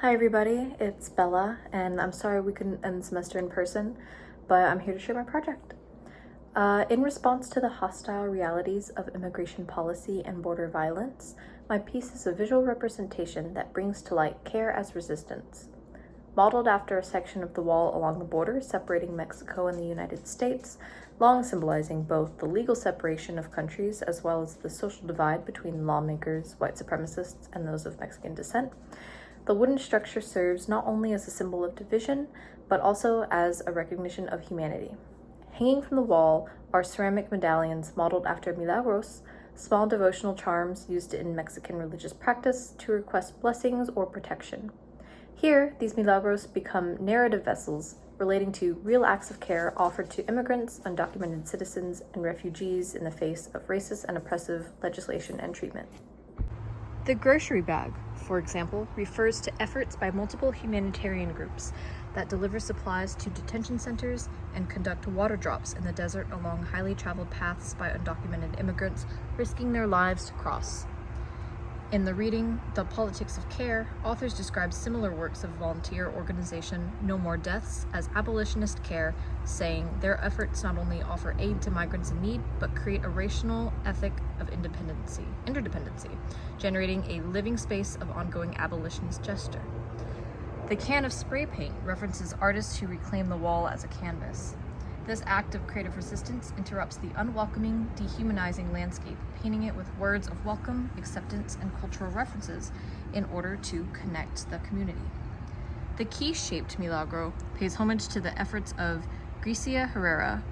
Hi everybody, it's Bella, and I'm sorry we couldn't end the semester in person, but I'm here to share my project. In response to the hostile realities of immigration policy and border violence, my piece is a visual representation that brings to light care as resistance. Modeled after a section of the wall along the border separating Mexico and the United States, long symbolizing both the legal separation of countries as well as the social divide between lawmakers, white supremacists, and those of Mexican descent, the wooden structure serves not only as a symbol of division, but also as a recognition of humanity. Hanging from the wall are ceramic medallions modeled after milagros, small devotional charms used in Mexican religious practice to request blessings or protection. Here, these milagros become narrative vessels relating to real acts of care offered to immigrants, undocumented citizens, and refugees in the face of racist and oppressive legislation and treatment. The grocery bag, for example, refers to efforts by multiple humanitarian groups that deliver supplies to detention centers and conduct water drops in the desert along highly traveled paths by undocumented immigrants risking their lives to cross. In the reading, The Politics of Care, authors describe similar works of volunteer organization No More Deaths as abolitionist care, saying their efforts not only offer aid to migrants in need, but create a rational ethic of interdependency, generating a living space of ongoing abolitionist gesture. The can of spray paint references artists who reclaim the wall as a canvas. This act of creative resistance interrupts the unwelcoming, dehumanizing landscape, painting it with words of welcome, acceptance, and cultural references in order to connect the community. The key-shaped milagro pays homage to the efforts of Grecia Herrera,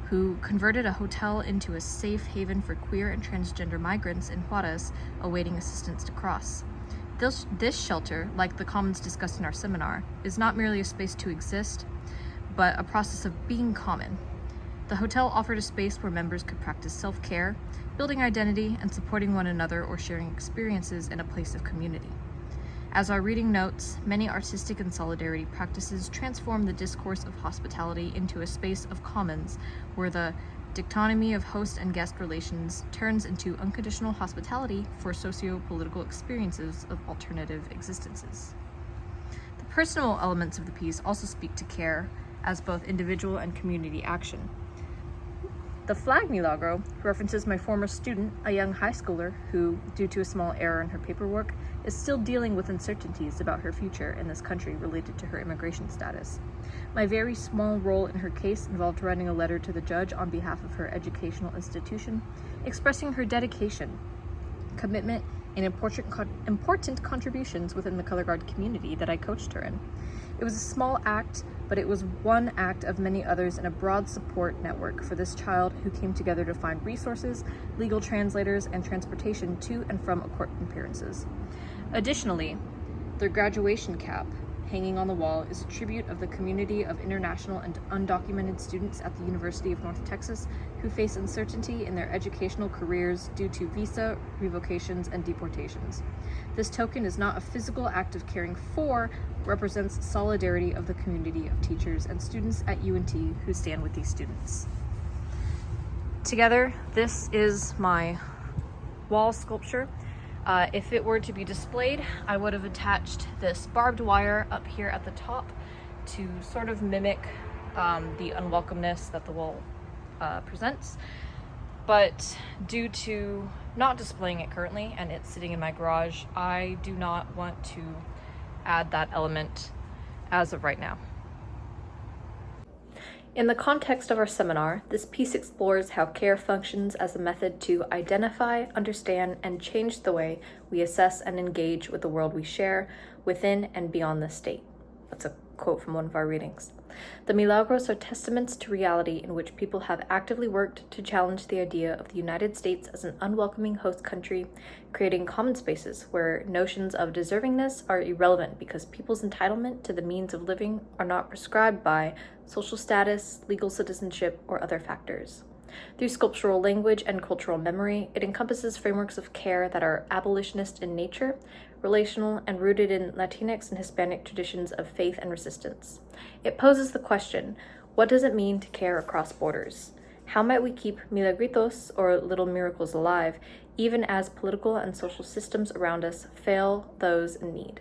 who converted a hotel into a safe haven for queer and transgender migrants in Juarez awaiting assistance to cross. This shelter, like the commons discussed in our seminar, is not merely a space to exist, but a process of being common. The hotel offered a space where members could practice self-care, building identity, and supporting one another or sharing experiences in a place of community. As our reading notes, many artistic and solidarity practices transform the discourse of hospitality into a space of commons, where the dichotomy of host and guest relations turns into unconditional hospitality for socio-political experiences of alternative existences. The personal elements of the piece also speak to care as both individual and community action. The flag milagro references my former student, a young high schooler who, due to a small error in her paperwork, is still dealing with uncertainties about her future in this country related to her immigration status. My very small role in her case involved writing a letter to the judge on behalf of her educational institution, expressing her dedication, commitment, and important contributions within the color guard community that I coached her in. It was a small act, but it was one act of many others in a broad support network for this child who came together to find resources, legal translators, and transportation to and from court appearances. Additionally, the graduation cap hanging on the wall is a tribute of the community of international and undocumented students at the University of North Texas who face uncertainty in their educational careers due to visa revocations and deportations. This token is not a physical act of caring for, represents solidarity of the community of teachers and students at UNT who stand with these students. Together, this is my wall sculpture. If it were to be displayed, I would have attached this barbed wire up here at the top to sort of mimic the unwelcomeness that the wall presents. But due to not displaying it currently and it's sitting in my garage, I do not want to add that element as of right now. In the context of our seminar, this piece explores how care functions as a method to identify, understand, and change the way we assess and engage with the world we share within and beyond the state. That's a quote from one of our readings. The milagros are testaments to reality in which people have actively worked to challenge the idea of the United States as an unwelcoming host country, creating common spaces where notions of deservingness are irrelevant because people's entitlement to the means of living are not prescribed by social status, legal citizenship, or other factors. Through sculptural language and cultural memory, it encompasses frameworks of care that are abolitionist in nature, relational, and rooted in Latinx and Hispanic traditions of faith and resistance. It poses the question, what does it mean to care across borders? How might we keep milagritos, or little miracles, alive, even as political and social systems around us fail those in need?